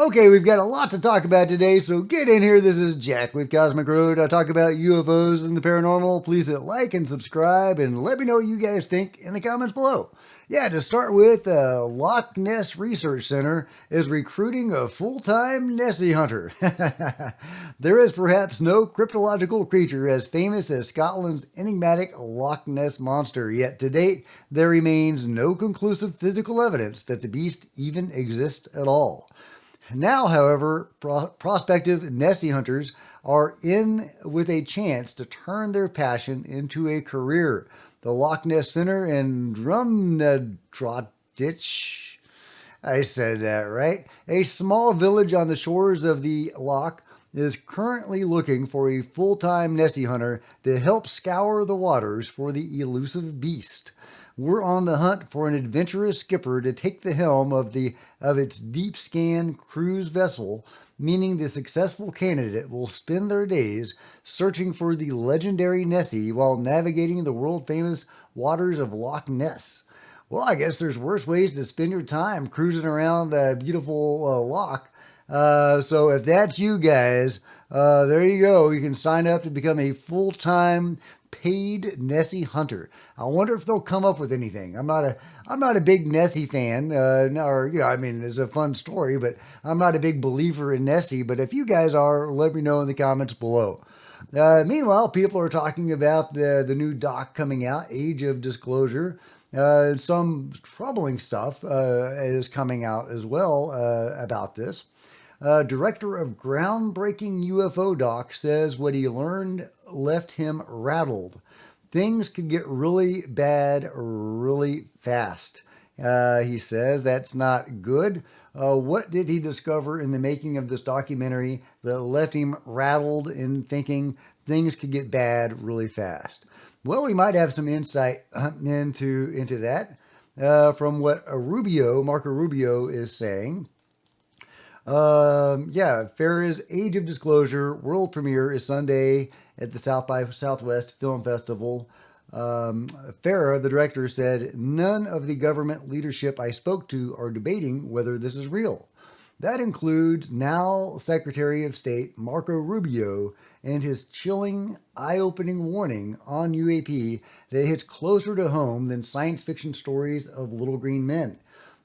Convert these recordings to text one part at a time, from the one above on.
Okay, we've got a lot to talk about today, so get in here. This is Jack with Cosmic Road. I talk about UFOs and the paranormal. Please hit like and subscribe and let me know what you guys think in the comments below. Yeah, to start with, Loch Ness Research Center is recruiting a full-time Nessie hunter. There is perhaps no cryptological creature as famous as Scotland's enigmatic Loch Ness monster, yet to date there remains no conclusive physical evidence that the beast even exists at all. Now, however, prospective Nessie hunters are in with a chance to turn their passion into a career. The Loch Ness Center in Drumnadrottich, I said that right, a small village on the shores of the loch, is currently looking for a full-time Nessie hunter to help scour the waters for the elusive beast. We're on the hunt for an adventurous skipper to take the helm of its deep scan cruise vessel, meaning the successful candidate will spend their days searching for the legendary Nessie while navigating the world-famous waters of Loch Ness. Well, I guess there's worse ways to spend your time cruising around the beautiful loch. So if that's you guys, there you go. You can sign up to become a full-time paid Nessie hunter. I wonder if they'll come up with anything. I'm not a big Nessie fan, or I mean, it's a fun story, but I'm not a big believer in Nessie. But if you guys are, let me know in the comments below. Meanwhile, people are talking about the new doc coming out, Age of Disclosure. Some troubling stuff is coming out as well about this. Director of groundbreaking UFO doc says what he learned left him rattled. Things could get really bad really fast. He says that's not good. What did he discover in the making of this documentary that left him rattled in thinking things could get bad really fast? Well, we might have some insight into that from what Marco Rubio is saying. Farrah's Age of Disclosure world premiere is Sunday at the South by Southwest Film Festival. Farrah, the director, said, "None of the government leadership I spoke to are debating whether this is real." That includes now Secretary of State Marco Rubio and his chilling, eye-opening warning on UAP that hits closer to home than science fiction stories of little green men.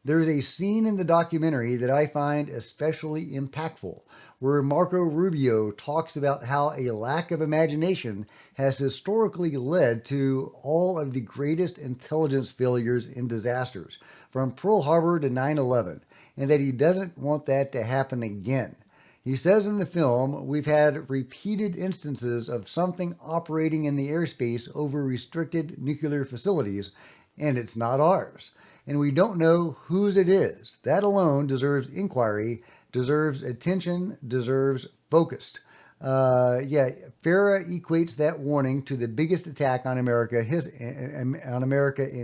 There is a scene in the documentary that I find especially impactful, where Marco Rubio talks about how a lack of imagination has historically led to all of the greatest intelligence failures and disasters, from Pearl Harbor to 9/11, and that he doesn't want that to happen again. He says in the film, we've had repeated instances of something operating in the airspace over restricted nuclear facilities, and it's not ours. And we don't know whose it is. That alone deserves inquiry, deserves attention, deserves focused. Farrah equates that warning to the biggest attack on America in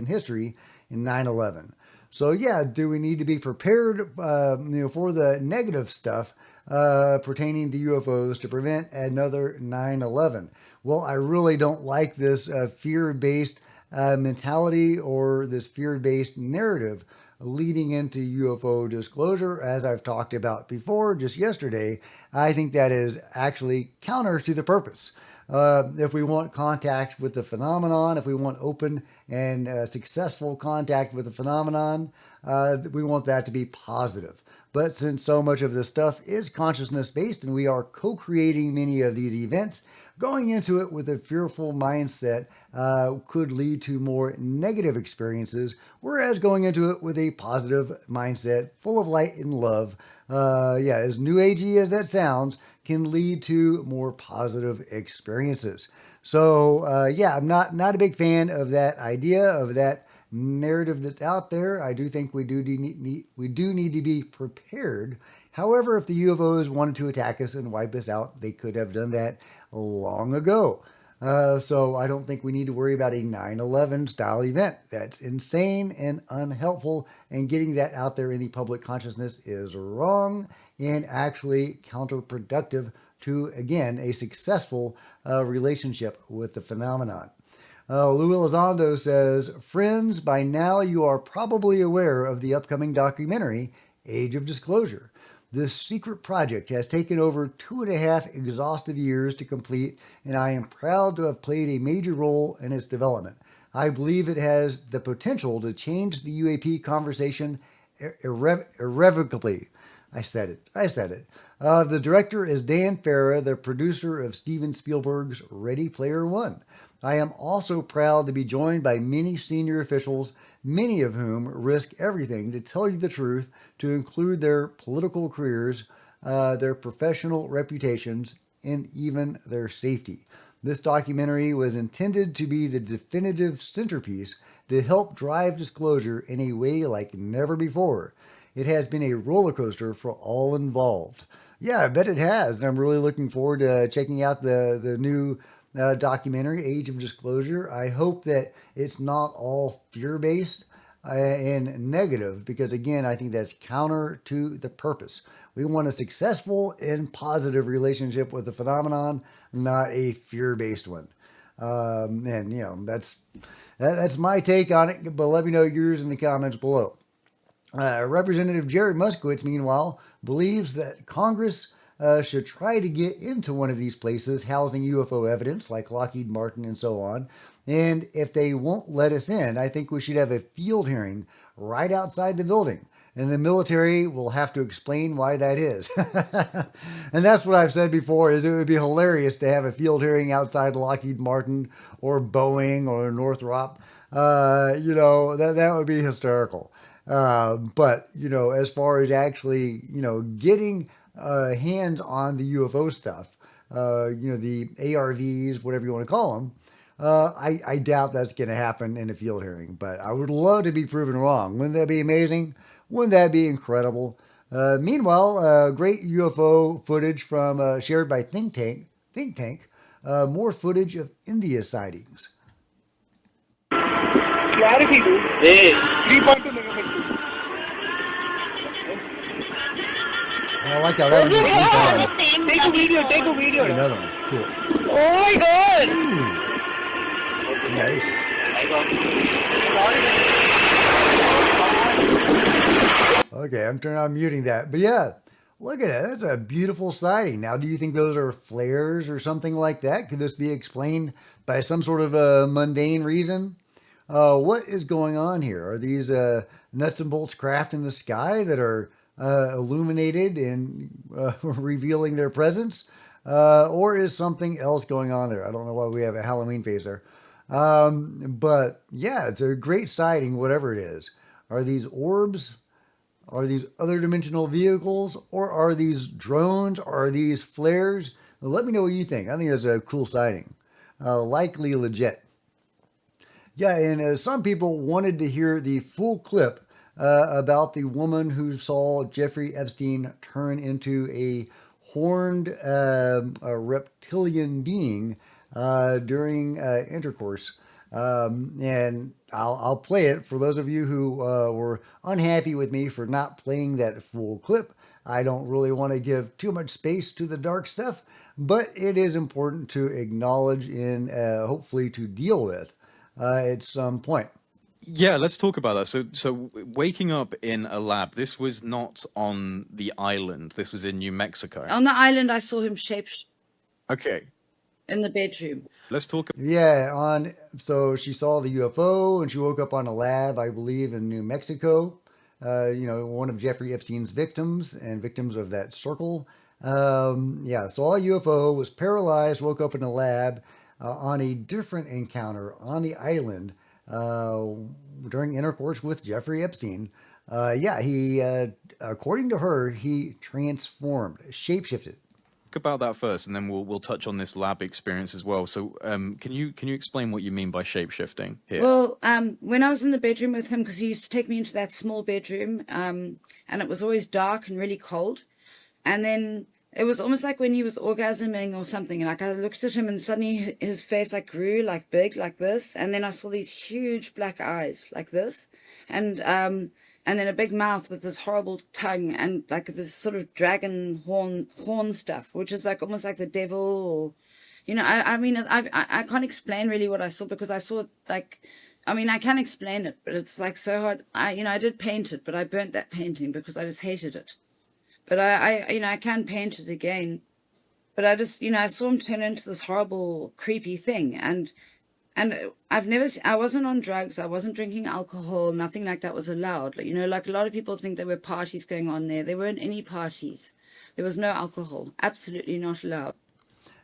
history in 9/11. So yeah, do we need to be prepared, for the negative stuff pertaining to UFOs to prevent another 9/11? Well, I really don't like this fear-based mentality or this fear-based narrative leading into UFO disclosure. As I've talked about before, just yesterday, I think that is actually counter to the purpose. If we want contact with the phenomenon, if we want open and successful contact with the phenomenon, we want that to be positive. But since so much of this stuff is consciousness-based and we are co-creating many of these events, going into it with a fearful mindset could lead to more negative experiences, whereas going into it with a positive mindset, full of light and love, as new agey as that sounds, can lead to more positive experiences. So, I'm not a big fan of that idea, of that narrative that's out there. I do think we do need to be prepared. However, if the UFOs wanted to attack us and wipe us out, they could have done that long ago. So I don't think we need to worry about a 9/11 style event. That's insane and unhelpful, and getting that out there in the public consciousness is wrong and actually counterproductive to, again, a successful relationship with the phenomenon. Lou Elizondo says, friends, by now you are probably aware of the upcoming documentary, Age of Disclosure. This secret project has taken over 2.5 exhaustive years to complete, and I am proud to have played a major role in its development. I believe it has the potential to change the UAP conversation irrevocably. I said it. I said it. The director is Dan Farah, the producer of Steven Spielberg's Ready Player One. I am also proud to be joined by many senior officials, many of whom risk everything to tell you the truth, to include their political careers, their professional reputations, and even their safety. This documentary was intended to be the definitive centerpiece to help drive disclosure in a way like never before. It has been a roller coaster for all involved. Yeah, I bet it has. I'm really looking forward to checking out the new documentary, Age of Disclosure. I hope that it's not all fear based and negative, because again, I think that's counter to the purpose. We want a successful and positive relationship with the phenomenon, not a fear based one. And you know, that's my take on it. But let me know yours in the comments below. Representative Jerry Muskowitz, meanwhile, believes that Congress should try to get into one of these places housing UFO evidence, like Lockheed Martin and so on. And if they won't let us in, I think we should have a field hearing right outside the building. And the military will have to explain why that is. And that's what I've said before, is it would be hilarious to have a field hearing outside Lockheed Martin or Boeing or Northrop. That would be hysterical. But, as far as actually, getting hands on the UFO stuff, the ARVs, whatever you want to call them, I doubt that's going to happen in a field hearing. But I would love to be proven wrong. Wouldn't that be amazing? Wouldn't that be incredible? Meanwhile, great UFO footage from shared by Think Tank. More footage of India sightings. Clarity, dude. Hey, 3.2 megapixels. And I like how that one gets Take a video, take a video. another one. Cool. Oh my god! Ooh, nice. Okay, I'm muting that. But yeah, look at that. That's a beautiful sighting. Now, do you think those are flares or something like that? Could this be explained by some sort of a mundane reason? What is going on here? Are these nuts and bolts craft in the sky that are illuminated and revealing their presence? Or is something else going on there? I don't know why we have a Halloween phase there. But yeah, it's a great sighting, whatever it is. Are these orbs? Are these other dimensional vehicles? Or are these drones? Or are these flares? Well, let me know what you think. I think that's a cool sighting. Likely legit. Yeah, and some people wanted to hear the full clip about the woman who saw Jeffrey Epstein turn into a horned a reptilian being during intercourse. And I'll play it for those of you who were unhappy with me for not playing that full clip. I don't really want to give too much space to the dark stuff, but it is important to acknowledge and hopefully to deal with at some point. yeah, let's talk about that. So waking up in a lab, this was not on the island. This was in New Mexico. On the island, I saw him shaped Okay, in the bedroom. let's talk. Yeah, so she saw the UFO and she woke up on a lab, I believe, in New Mexico. One of Jeffrey Epstein's victims and victims of that circle. Saw a UFO, was paralyzed, woke up in a lab on a different encounter on the island during intercourse with Jeffrey Epstein. He, according to her, he transformed, shapeshifted. Talk about that first, and then we'll touch on this lab experience as well. So, can you explain what you mean by shape shifting here? Well, when I was in the bedroom with him, because he used to take me into that small bedroom, and it was always dark and really cold. And then it was almost like when he was orgasming or something. Like I looked at him and suddenly his face like grew like big like this. And then I saw these huge black eyes like this. And then a big mouth with this horrible tongue and like this sort of dragon horn stuff, which is like almost like the devil or, I can't explain really what I saw because I saw it like, I can explain it, but it's like so hard. I did paint it, but I burnt that painting because I just hated it. But I can paint it again. But I just, I saw him turn into this horrible, creepy thing. And I wasn't on drugs. I wasn't drinking alcohol. Nothing like that was allowed. Like a lot of people think there were parties going on there. There weren't any parties. There was no alcohol. Absolutely not allowed.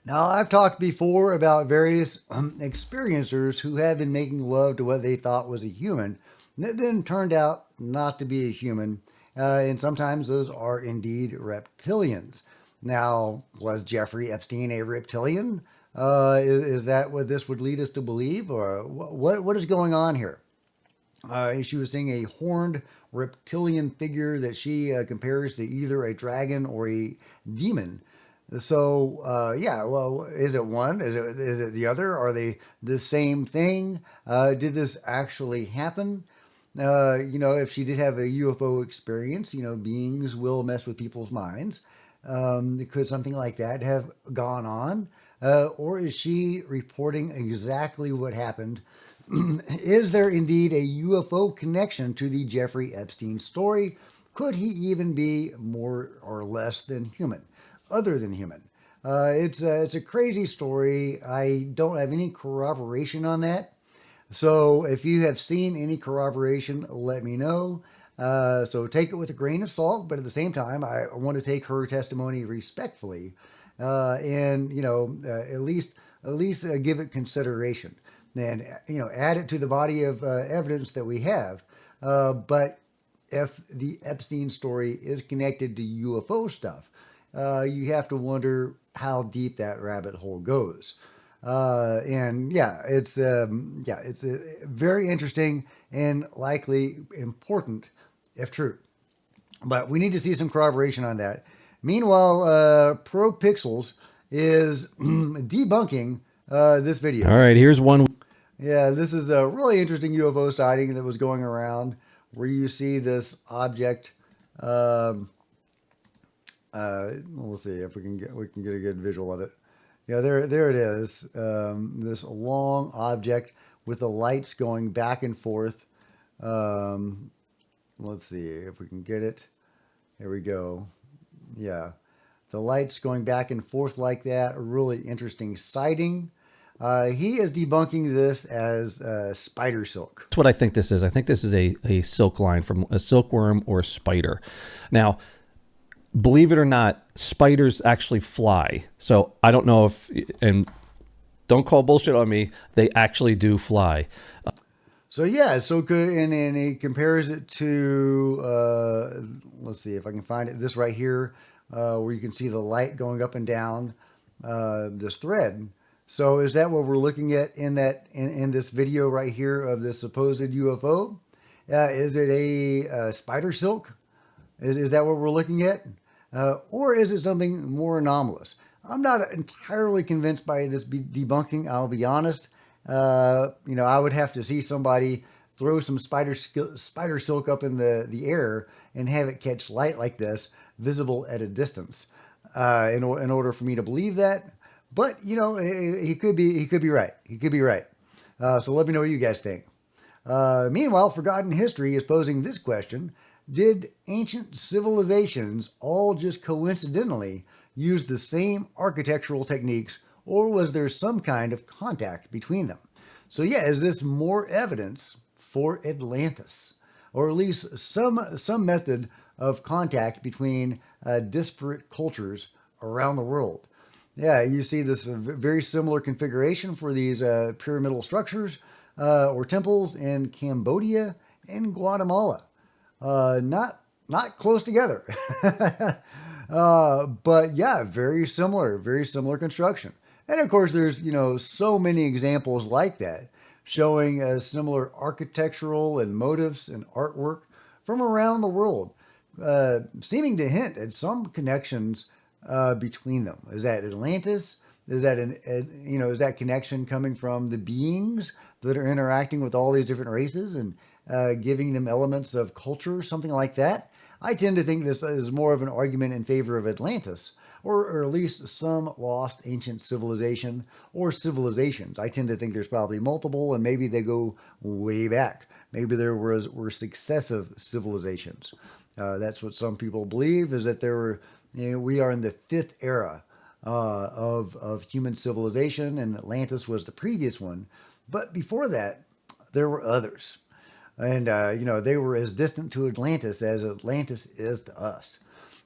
Now, I've talked before about various experiencers who had been making love to what they thought was a human that then turned out not to be a human. And sometimes those are indeed reptilians. Now, was Jeffrey Epstein a reptilian? Is that what this would lead us to believe? Or what is going on here? She was seeing a horned reptilian figure that she compares to either a dragon or a demon. So, yeah, well, is it one? Is it the other? Are they the same thing? Did this actually happen? If she did have a UFO experience, beings will mess with people's minds. Could something like that have gone on? Or is she reporting exactly what happened? Is there indeed a UFO connection to the Jeffrey Epstein story? Could he even be more or less than human? Other than human. It's a crazy story. I don't have any corroboration on that. So if you have seen any corroboration, let me know. So take it with a grain of salt, but at the same time, I want to take her testimony respectfully, and at least give it consideration, and add it to the body of evidence that we have. But if the Epstein story is connected to UFO stuff, you have to wonder how deep that rabbit hole goes. And yeah, it's very interesting and likely important if true. But we need to see some corroboration on that. Meanwhile, Pro Pixels is debunking this video. All right, here's one. Yeah, this is a really interesting UFO sighting that was going around where you see this object. We'll see if we can get a good visual of it. Yeah, there it is. This long object with the lights going back and forth. Let's see if we can get it. There we go. Yeah, the lights going back and forth like that. A really interesting sighting. He is debunking this as spider silk. That's what I think this is. I think this is a silk line from a silkworm or a spider. Now, believe it or not, spiders actually fly. So I don't know if, and don't call bullshit on me, they actually do fly. So yeah, so good, and he compares it to, let's see if I can find it, this right here, where you can see the light going up and down this thread. So is that what we're looking at in this video right here of this supposed UFO? Is it a spider silk? Is that what we're looking at? Or is it something more anomalous? I'm not entirely convinced by this debunking, I'll be honest. I would have to see somebody throw some spider silk up in the air and have it catch light like this, visible at a distance, in order for me to believe that. But, he could be right. He could be right. So let me know what you guys think. Meanwhile, Forgotten History is posing this question. Did ancient civilizations all just coincidentally use the same architectural techniques, or was there some kind of contact between them? So yeah, is this more evidence for Atlantis, or at least some method of contact between disparate cultures around the world? Yeah, you see this very similar configuration for these pyramidal structures or temples in Cambodia and Guatemala. Not close together, but yeah, very similar construction. And of course, there's so many examples like that, showing similar architectural and motifs and artwork from around the world, seeming to hint at some connections between them. Is that Atlantis? Is that is that connection coming from the beings that are interacting with all these different races and giving them elements of culture, something like that? I tend to think this is more of an argument in favor of Atlantis, or at least some lost ancient civilization or civilizations. I tend to think there's probably multiple, and maybe they go way back. Maybe there were successive civilizations. That's what some people believe, is that we are in the fifth era of human civilization, and Atlantis was the previous one. But before that, there were others. And, they were as distant to Atlantis as Atlantis is to us.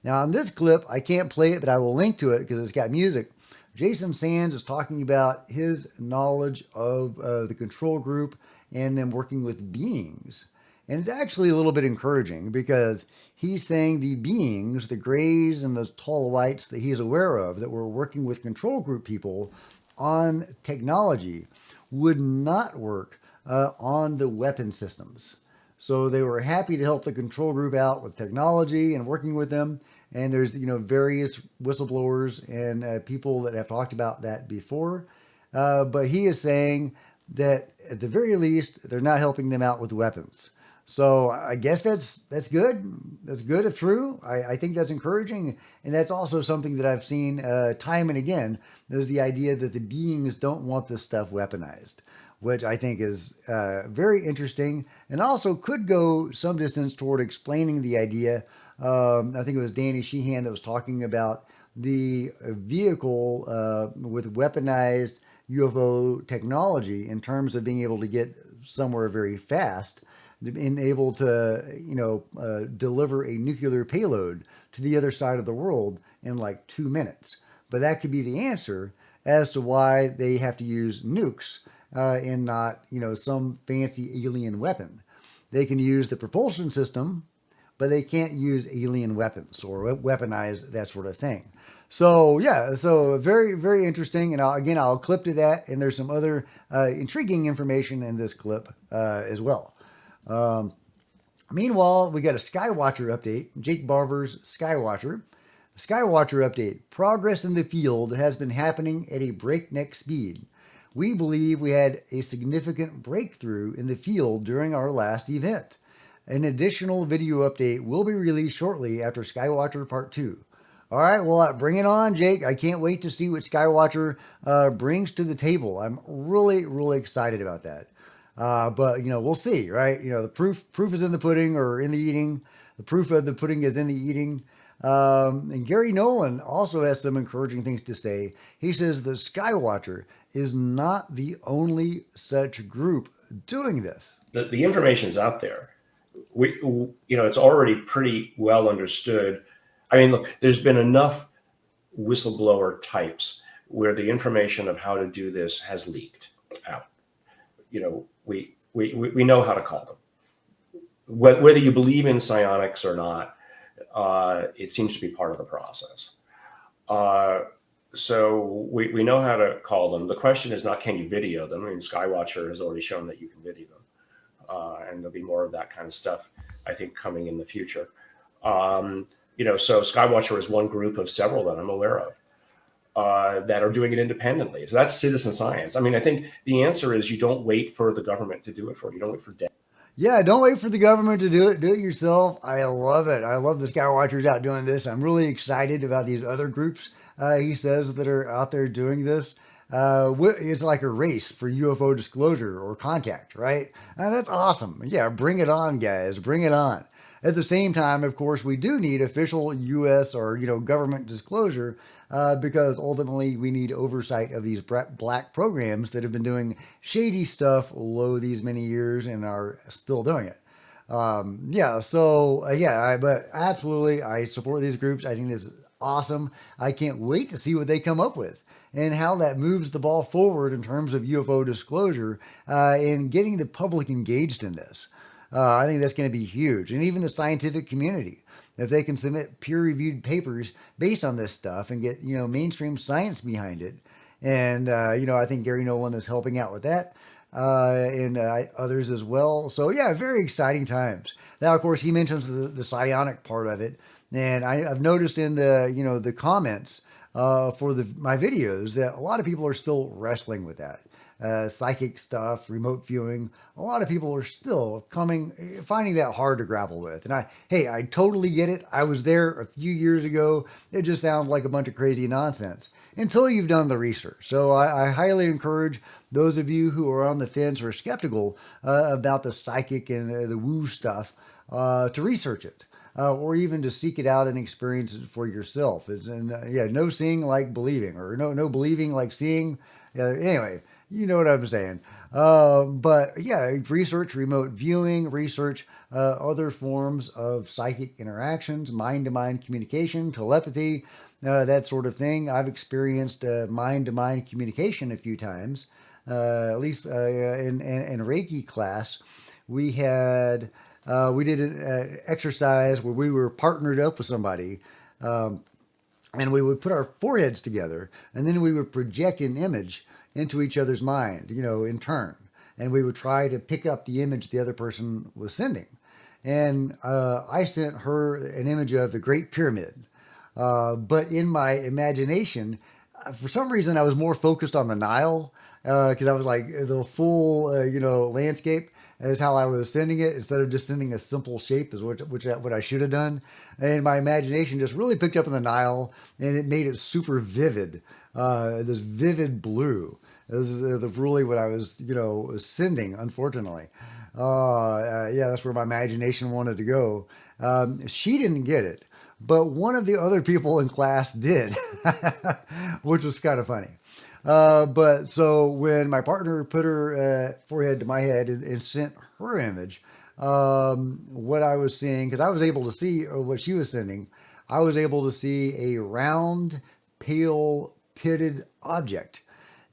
Now, on this clip, I can't play it, but I will link to it because it's got music. Jason Sands is talking about his knowledge of the control group and them working with beings. And it's actually a little bit encouraging because he's saying the beings, the Greys and the tall whites that he's aware of that were working with control group people on technology would not work on the weapon systems. So they were happy to help the control group out with technology and working with them. And there's, various whistleblowers and people that have talked about that before. But he is saying that at the very least, they're not helping them out with weapons. So I guess that's good. That's good if true. I think that's encouraging. And that's also something that I've seen time and again. There's the idea that the beings don't want this stuff weaponized, which I think is very interesting and also could go some distance toward explaining the idea. I think it was Danny Sheehan that was talking about the vehicle with weaponized UFO technology in terms of being able to get somewhere very fast, being able to, deliver a nuclear payload to the other side of the world in like 2 minutes. But that could be the answer as to why they have to use nukes and not, some fancy alien weapon. They can use the propulsion system, but they can't use alien weapons or weaponize that sort of thing. So yeah, so very, very interesting. And I'll clip to that. And there's some other intriguing information in this clip as well. Meanwhile, we got a Skywatcher update. Jake Barber's Skywatcher. Skywatcher update. Progress in the field has been happening at a breakneck speed. We believe we had a significant breakthrough in the field during our last event. An additional video update will be released shortly after Skywatcher Part 2. All right, well, bring it on, Jake. I can't wait to see what Skywatcher brings to the table. I'm really, really excited about that. But, we'll see, right? The proof is in the pudding or in the eating. The proof of the pudding is in the eating. And Garry Nolan also has some encouraging things to say. He says the Skywatcher is not the only such group doing this. The information's out there. It's already pretty well understood. I mean, look, there's been enough whistleblower types where the information of how to do this has leaked out. We know how to call them. Whether you believe in psionics or not, it seems to be part of the process. So we know how to call them. The question is not, can you video them? I mean, Skywatcher has already shown that you can video them. And there'll be more of that kind of stuff, I think, coming in the future. So Skywatcher is one group of several that I'm aware of that are doing it independently. So that's citizen science. I mean, I think the answer is you don't wait for the government to do it for you. You don't wait for death. Yeah, don't wait for the government to do it. Do it yourself. I love it. I love the Skywatchers out doing this. I'm really excited about these other groups, he says, that are out there doing this. It's like a race for UFO disclosure or contact, right? That's awesome. Yeah, bring it on, guys. Bring it on. At the same time, of course, we do need official U.S. or, government disclosure because ultimately we need oversight of these black programs that have been doing shady stuff these many years and are still doing it. But absolutely, I support these groups. I think this is awesome. I can't wait to see what they come up with and how that moves the ball forward in terms of UFO disclosure and getting the public engaged in this. I think that's going to be huge. And even the scientific community, if they can submit peer-reviewed papers based on this stuff and get, mainstream science behind it. And, I think Garry Nolan is helping out with that and others as well. So, yeah, very exciting times. Now, of course, he mentions the psionic part of it. And I've noticed in the comments for my videos that a lot of people are still wrestling with that. Psychic stuff, remote viewing. A lot of people are still finding that hard to grapple with. And I totally get it. I was there a few years ago. It just sounds like a bunch of crazy nonsense until you've done the research. So I highly encourage those of you who are on the fence or skeptical about the psychic and the woo stuff to research it. or even to seek it out and experience it for yourself. Yeah, no seeing like believing, or no believing like seeing. Anyway, you know what I'm saying. But yeah, research remote viewing, research other forms of psychic interactions, mind-to-mind communication, telepathy, that sort of thing. I've experienced mind-to-mind communication a few times, at least in Reiki class. We did an exercise where we were partnered up with somebody, and we would put our foreheads together, and then we would project an image into each other's mind, in turn. And we would try to pick up the image the other person was sending. And I sent her an image of the Great Pyramid. But in my imagination, for some reason, I was more focused on the Nile, because I was like, the full, landscape is how I was sending it, instead of just sending a simple shape, is what I should have done. And my imagination just really picked up on the Nile, and it made it super vivid, this vivid blue. This is really what I was, sending, unfortunately. Yeah, that's where my imagination wanted to go. She didn't get it, but one of the other people in class did, which was kind of funny. But so when my partner put her forehead to my head and sent her image, what I was seeing, because I was able to see what she was sending, I was able to see a round, pale, pitted object.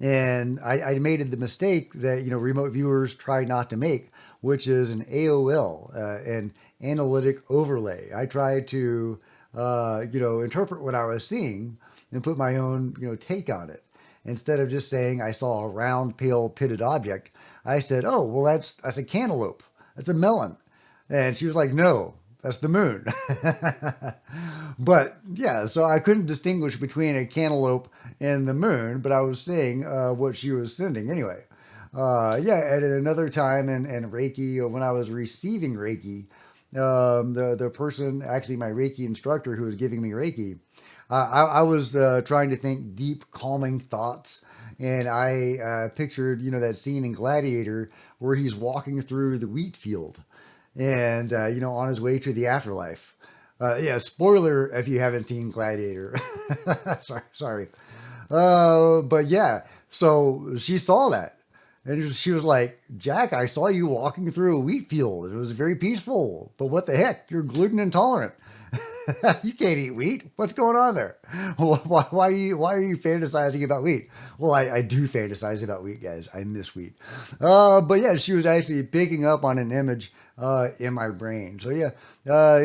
And I made the mistake that, remote viewers try not to make, which is an AOL, an analytic overlay. I tried to, interpret what I was seeing and put my own, take on it. Instead of just saying I saw a round, pale, pitted object, I said, oh, well, that's a cantaloupe. That's a melon. And she was like, no, that's the moon. But yeah, so I couldn't distinguish between a cantaloupe and the moon, but I was seeing what she was sending anyway. Yeah, at another time in Reiki, when I was receiving Reiki, the person, actually my Reiki instructor who was giving me Reiki, I was trying to think deep, calming thoughts. And I pictured, that scene in Gladiator where he's walking through the wheat field and, on his way to the afterlife. Yeah, spoiler if you haven't seen Gladiator. Sorry. But yeah, so she saw that. And she was like, Jack, I saw you walking through a wheat field. It was very peaceful. But what the heck? You're gluten intolerant. You can't eat wheat. What's going on there? Why are you fantasizing about wheat? Well, I do fantasize about wheat, guys. I miss wheat. But yeah, she was actually picking up on an image in my brain. So yeah,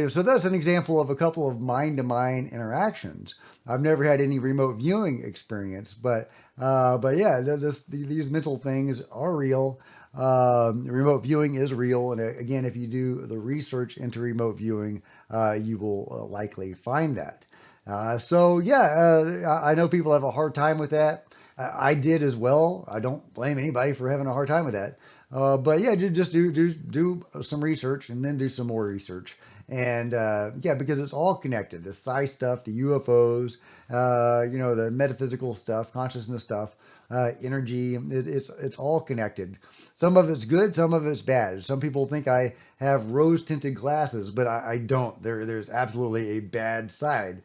so that's an example of a couple of mind-to-mind interactions. I've never had any remote viewing experience, but yeah, these mental things are real. Remote viewing is real, and again, if you do the research into remote viewing, you will likely find that. So yeah, I know people have a hard time with that. I did as well. I don't blame anybody for having a hard time with that. But yeah, just do some research and then do some more research. And yeah, because it's all connected. The psi stuff, the UFOs, the metaphysical stuff, consciousness stuff, energy. It's all connected. Some of it's good, some of it's bad. Some people think I have rose-tinted glasses, but I don't. There's absolutely a bad side.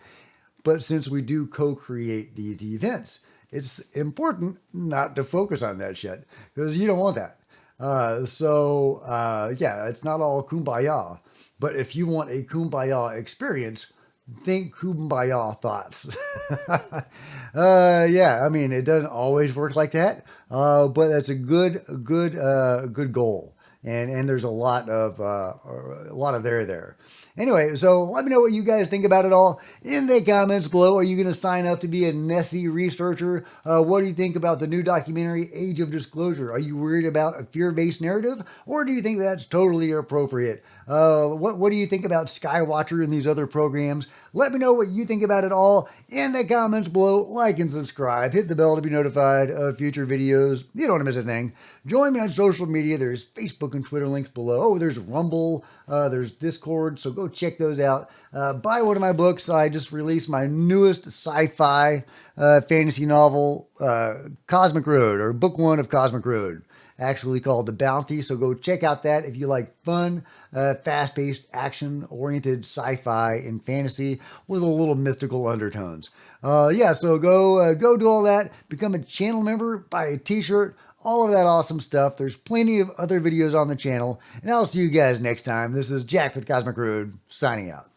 But since we do co-create these events, it's important not to focus on that shit, because you don't want that. Yeah, it's not all kumbaya. But if you want a kumbaya experience, think kumbaya thoughts. Yeah, I mean, it doesn't always work like that, but that's a good goal. And there's a lot of there. Anyway, so let me know what you guys think about it all in the comments below. Are you going to sign up to be a Nessie researcher? What do you think about the new documentary, Age of Disclosure? Are you worried about a fear-based narrative, or do you think that's totally appropriate? What do you think about Skywatcher and these other programs? Let me know what you think about it all in the comments below. Like and subscribe. Hit the bell to be notified of future videos. You don't want to miss a thing. Join me on social media. There's Facebook and Twitter links below. Oh, there's Rumble. There's Discord. So go check those out. Buy one of my books. I just released my newest sci-fi fantasy novel, Cosmic Road, or book 1 of Cosmic Road. actually called The Bounty. So go check out that if you like fun, fast-paced, action-oriented sci-fi and fantasy with a little mystical undertones. Yeah, so go do all that. Become a channel member, buy a t-shirt, all of that awesome stuff. There's plenty of other videos on the channel, and I'll see you guys next time. This is Jack with Cosmic Road, signing out.